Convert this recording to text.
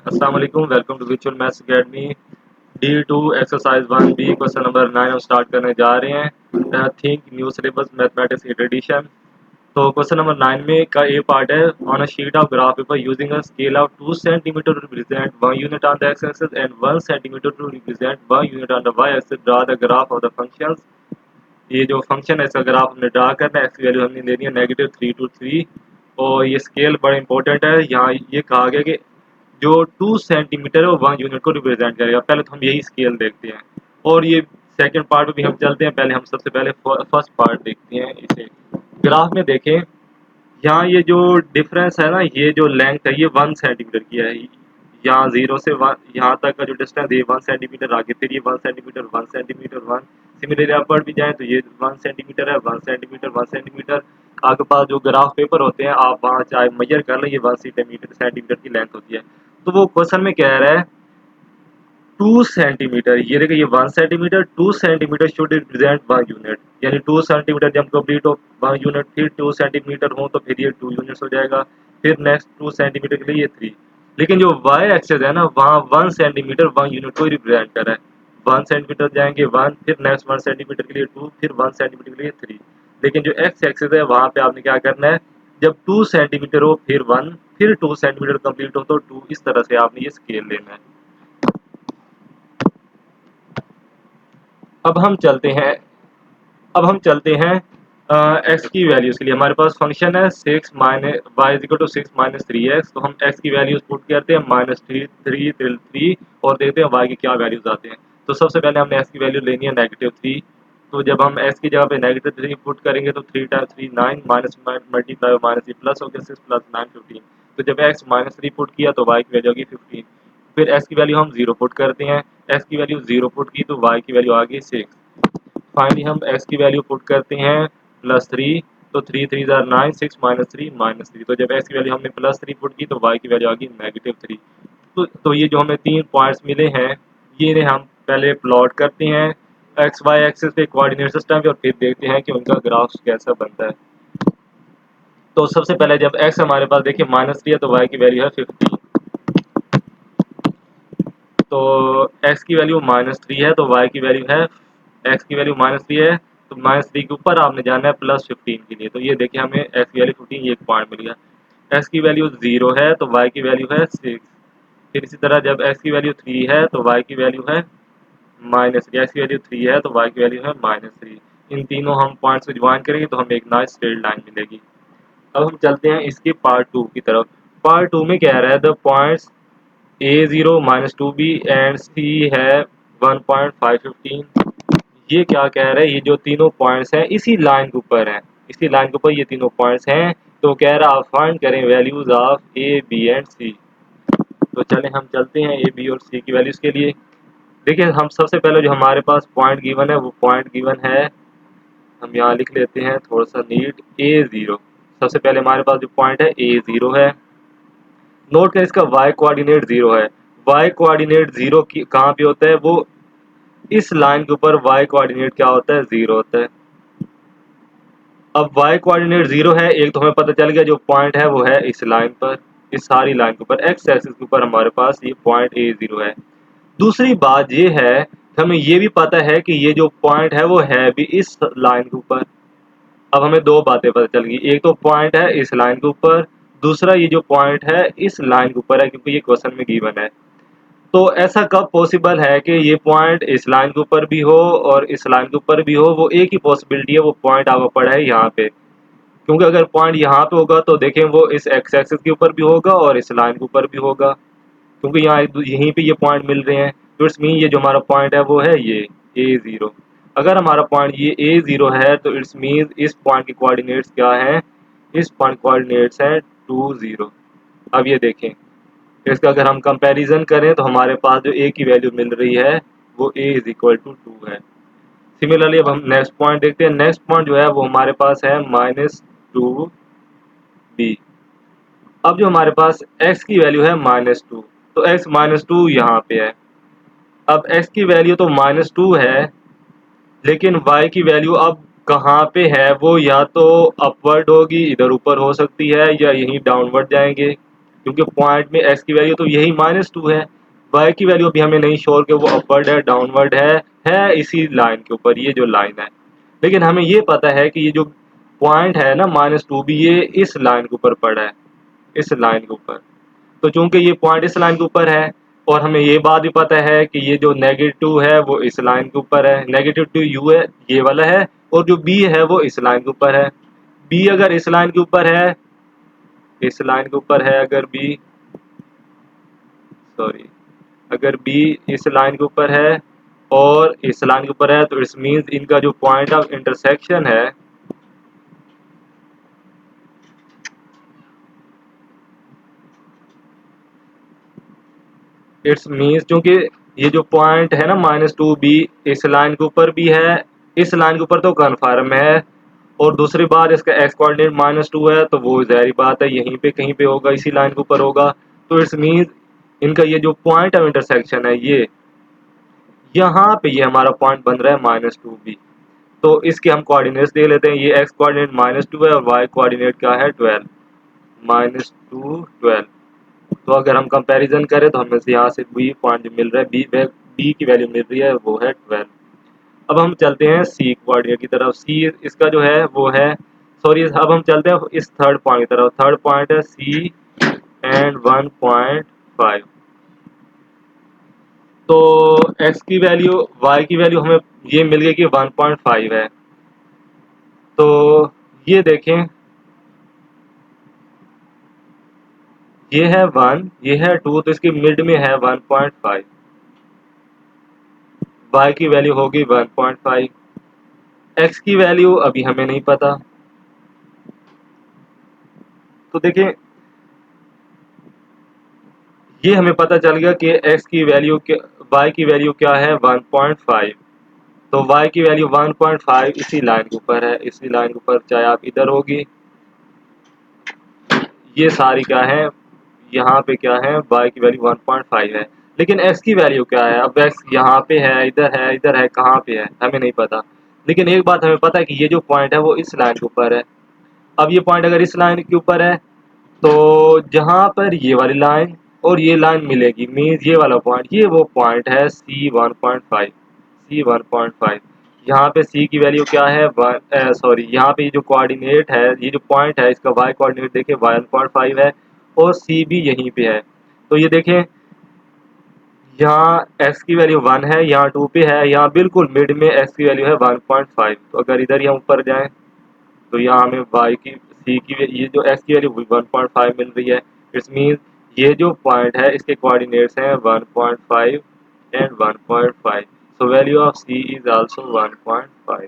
अस्सलाम वालेकुम, welcome to विचुअल maths academy. D2 exercise 1B question number 9 हम स्टार्ट करने जा रहे हैं। Think new syllabus mathematics eight edition. तो क्वेश्चन नंबर 9 में का ए पार्ट है, on a sheet of graph paper using a scale of 2 centimetre to represent 1 unit on the x axis and 1 centimetre to represent 1 unit on the y axis, draw the graph of the functions. ये जो function है इसका graph हमने draw करना है। X की value हमने लेनी है -3 to 3 और ये स्केल बड़ा इंपॉर्टेंट है। यहाँ ये कहा गया कि जो 2 सेंटीमीटर है वो 1 यूनिट को रिप्रेजेंट करेगा। पहले तो हम यही स्केल देखते हैं और ये सेकंड पार्ट में भी हम चलते हैं। पहले हम सबसे पहले फर्स्ट पार्ट देखते हैं। इसे ग्राफ में देखें, यहाँ ये जो डिफरेंस है ना, ये जो लेंथ है ये 1 सेंटीमीटर की है। यहाँ 0 से 1 यहाँ तक का जो डिस्टेंस है 1 सेंटीमीटर, आगे फिर ये 1 सेंटीमीटर 1 सेंटीमीटर 1। सिमिलरली अपर भी जाएँ तो ये 1 सेंटीमीटर है, 1 सेंटीमीटर 1 सेंटीमीटर। आपके पास जो ग्राफ पेपर होते हैं आप वहाँ चाहे मेजर कर लें, ये 1 सेंटीमीटर की लेंथ होती है। तो वो क्वेश्चन में कह रहा है 2 सेंटीमीटर, ये देखिए ये 1 centimetre, 2 centimetre should represent 1 unit. यानी 2 सेंटीमीटर जब कंप्लीट हो 1 यूनिट, फिर 2 सेंटीमीटर हो तो फिर ये 2 यूनिट्स हो जाएगा। फिर नेक्स्ट 2 सेंटीमीटर के लिए ये 3। लेकिन जो वाई एक्सेस है ना, वहाँ 1 सेंटीमीटर 1 यूनिट को रिप्रेजेंट कर रहा है। 1 सेंटीमीटर जाएंगे 1, फिर नेक्स्ट 1 सेंटीमीटर के लिए 2, फिर 1 सेंटीमीटर के लिए 3। लेकिन जो एक्स एक्सेस है वहाँ पे आपने क्या करना है, जब 2 सेंटीमीटर हो फिर 1, फिर 2 सेंटीमीटर कंप्लीट हो तो 2, इस तरह से आपने ये स्केल लेना है। अब हम चलते हैं अब हम चलते हैं एक्स की वैल्यूज के लिए। हमारे पास फंक्शन है 6 minus y is equal to 6 minus 3x। तो हम एक्स की वैल्यूज पुट करते हैं -3 और देखते हैं वाई की क्या वैल्यूज आते हैं। तो सबसे पहले हमने एक्स की वैल्यू लेनी है -3। तो जब हम एक्स की जगह पे -3 पुट करेंगे तो 3 टाइम्स 3 9, माइनस मल्टीप्लाई माइनस ये प्लस हो गया 6 प्लस 9 15। तो जब एक्स -3 पुट किया तो वाई की वैल्यू होगी 15। फिर एक्स की वैल्यू हम 0 पुट करते हैं। एक्स की वैल्यू 0 पुट की तो वाई की वैल्यू आ गई 6। फाइनली हम x की वैल्यू पुट करते हैं +3। तो 3 3 ज़ार 9, 6 -3 -3। तो जब x की वैल्यू हमने +3 पुट की तो y की वैल्यू आ गई -3। तो ये जो हमें 3 पॉइंट्स मिले हैं, ये ने हम पहले प्लॉट करते हैं एक्स वाई एक्सिस पे कोऑर्डिनेट सिस्टम पे और फिर देखते हैं कि उनका ग्राफ कैसा बनता है। तो सबसे पहले जब x हमारे पास देखिए -3 है तो y की वैल्यू है 15। तो x की वैल्यू -3 है तो y की वैल्यू है, x की वैल्यू -3 है तो -3 के ऊपर आपने जाना है +15 के लिए। तो ये देखिए हमें x की वैल्यू 15, ये एक पॉइंट मिल गया। x की वैल्यू 0 है तो y की वैल्यू है 6। फिर इसी तरह जब x की वैल्यू 3 है तो y की वैल्यू है -3। x की वैल्यू 3 है तो y की वैल्यू है -3। इन तीनों हम पॉइंट्स को ज्वाइन करेंगे तो हमें एक नाइस स्ट्रेट लाइन मिलेगी। अब हम चलते हैं इसके पार्ट 2 की तरफ। पार्ट 2 में कह रहा है the points A0 -2B and C है 1.515। ये क्या कह रहा है, ये जो तीनों पॉइंट्स हैं इसी लाइन के ऊपर हैं, इसी लाइन के ऊपर ये तीनों पॉइंट्स हैं। तो कह रहा आप फाइंड करें values of A B and C। तो चलें हम चलते हैं A B और C की वैल्यूज के लिए। देखिए हम सबसे पहले जो हमारे पास पॉइंट गिवन है वो पॉइंट गिवन है, हम यहाँ लिख लेते हैं थोड़ा सा नीट, A0। सबसे पहले हमारे पास जो पॉइंट है A0 है। नोट करें इसका y कोऑर्डिनेट 0 है। y कोऑर्डिनेट 0 कहाँ पे होता है, वो इस लाइन के ऊपर y कोऑर्डिनेट क्या होता है, 0 होता है। अब y कोऑर्डिनेट 0 है, एक तो हमें पता चल गया जो पॉइंट है वो है इस लाइन पर, इस सारी लाइन के ऊपर x एक्सिस के ऊपर हमारे पास ये पॉइंट A0 है। दूसरी बात ये है कि हमें ये भी पता है कि ये जो पॉइंट है वो है भी इस लाइन के ऊपर। अब हमें दो बातें पता चल गई, एक तो पॉइंट है इस लाइन के ऊपर, दूसरा ये जो पॉइंट है इस लाइन के ऊपर है क्योंकि ये क्वेश्चन में गिवन है। तो ऐसा कब पॉसिबल है कि ये पॉइंट इस लाइन के ऊपर भी हो और इस लाइन के ऊपर भी हो, वो एक ही पॉसिबिलिटी है, वो पॉइंट आपको पड़ा है यहाँ पे। क्योंकि अगर पॉइंट यहाँ पे होगा तो देखें वो इस एक्स एक्सिस के ऊपर भी होगा और इस लाइन के ऊपर भी होगा, क्योंकि यहाँ यहीं पे ये पॉइंट मिल रहे हैं। तो इट्स मीन ये जो हमारा पॉइंट है वो है ये A0। अगर हमारा पॉइंट ये A0 है तो इट्स मीन इस पॉइंट के कोऑर्डिनेट्स क्या हैं, इस पॉइंट कोऑर्डिनेट्स हैं 2 0। अब ये देखें इसका अगर हम कंपैरिजन करें तो हमारे पास जो a की वैल्यू मिल रही है वो a इज इक्वल टू 2 है। सिमिलरली अब हम नेक्स्ट पॉइंट देखते हैं। नेक्स्ट पॉइंट जो है वो हमारे पास है -2b। अब जो हमारे पास x की वैल्यू है -2, तो x -2 यहाँ पे है। अब x की वैल्यू तो -2 है, लेकिन y की वैल्यू अब कहाँ पे है, वो या तो अपवर्ड होगी, इधर ऊपर हो सकती है, या यहीं डाउनवर्ड जाएंगे क्योंकि पॉइंट में x की वैल्यू तो यही -2 है। y की वैल्यू अभी हमें नहीं श्योर कि वो अपवर्ड है डाउनवर्ड है इसी लाइन के ऊपर, ये जो लाइन है। लेकिन हमें ये पता है कि ये जो पॉइंट है ना -2 भी, ये इस लाइन के ऊपर पड़ा है, इस लाइन के ऊपर। तो चूंकि ये पॉइंट इस लाइन के ऊपर है और हमें ये बात भी पता है कि ये जो -2 है वो इस लाइन के ऊपर है, -2 u है ये वाला है, और जो b है वो इस लाइन के ऊपर है। b अगर इस लाइन के ऊपर है, इस लाइन के ऊपर है अगर b, सॉरी, अगर b इस लाइन के ऊपर है और इस लाइन के ऊपर है, तो इट्स मीन्स इनका जो पॉइंट ऑफ इंटरसेक्शन है, इट्स मीन्स क्योंकि ये जो पॉइंट है ना -2b इस लाइन के ऊपर भी है, इस लाइन के ऊपर तो कन्फर्म है, और दूसरी बात इसका एक्स कोऑर्डिनेट -2 है, तो वो जाहिर बात है यहीं पे कहीं पे होगा, इसी लाइन के ऊपर होगा। तो इट्स मीन्स इनका ये जो पॉइंट ऑफ इंटरसेक्शन है, ये यहाँ पे ये हमारा पॉइंट बन रहा है -2b। तो इसके हम कोऑर्डिनेट्स दे लेते हैं, ये एक्स कोऑर्डिनेट -2 है और वाई कोऑर्डिनेट क्या है 12, -2 12। तो अगर हम कंपैरिजन करें तो हमें यहाँ से बी पॉइंट मिल रहा है, बी की वैल्यू मिल रही है, वो है 12। अब हम चलते हैं सी कोऑर्डिनेट की तरफ। सी इसका जो है वो है, सॉरी, अब हम चलते हैं इस थर्ड पॉइंट की तरफ। थर्ड पॉइंट है सी एंड 1.5। तो x की वैल्यू, y की वैल्यू हमें ये मिल गई कि 1.5 है। तो ये देखें, ये है 1, ये है 2, तो इसकी मिड में है 1.5। y की वैल्यू होगी 1.5। x की वैल्यू अभी हमें नहीं पता। तो देखें, ये हमें पता चल गया कि x की वैल्यू y की वैल्यू क्या है 1.5। तो y की वैल्यू 1.5 इसी लाइन के ऊपर है, इसी लाइन के ऊपर, चाहे आप इधर होगी, ये सारी क्या है, यहाँ पे क्या है, y की वैल्यू 1.5 है। लेकिन x की वैल्यू क्या है? अब x यहाँ पे है, इधर है, इधर है, कहाँ पे है हमें नहीं पता। लेकिन एक बात हमें पता है कि ये जो पॉइंट है वो इस लाइन के ऊपर है। अब ये पॉइंट अगर इस लाइन के ऊपर है, तो जहाँ पर ये वाली लाइन और ये लाइन मिलेगी, मीन्स ये वाला पॉइंट, ये वो पॉइंट है C1.5। C1.5, यहाँ पे C की वैल्यू क्या है, सॉरी, यहाँ पे ये जो कोऑर्डिनेट है, ये जो पॉइंट है, इसका y कोऑर्डिनेट देखिए 1.5 है, और C भी यहीं पे है। तो ये देखें, यहाँ x की वैल्यू 1 है, यहाँ 2 पे है, यहाँ बिल्कुल मिड में x की वैल्यू है 1.5। तो अगर इधर यहाँ ऊपर जाएं, तो यहाँ हमें y की, c की, ये जो x की वैल्यू 1.5 मिल रही है। इट्स मीन्स ये जो पॉइंट है इसके कोऑर्डिनेट्स हैं 1.5 and 1.5। So value of c is also 1.5।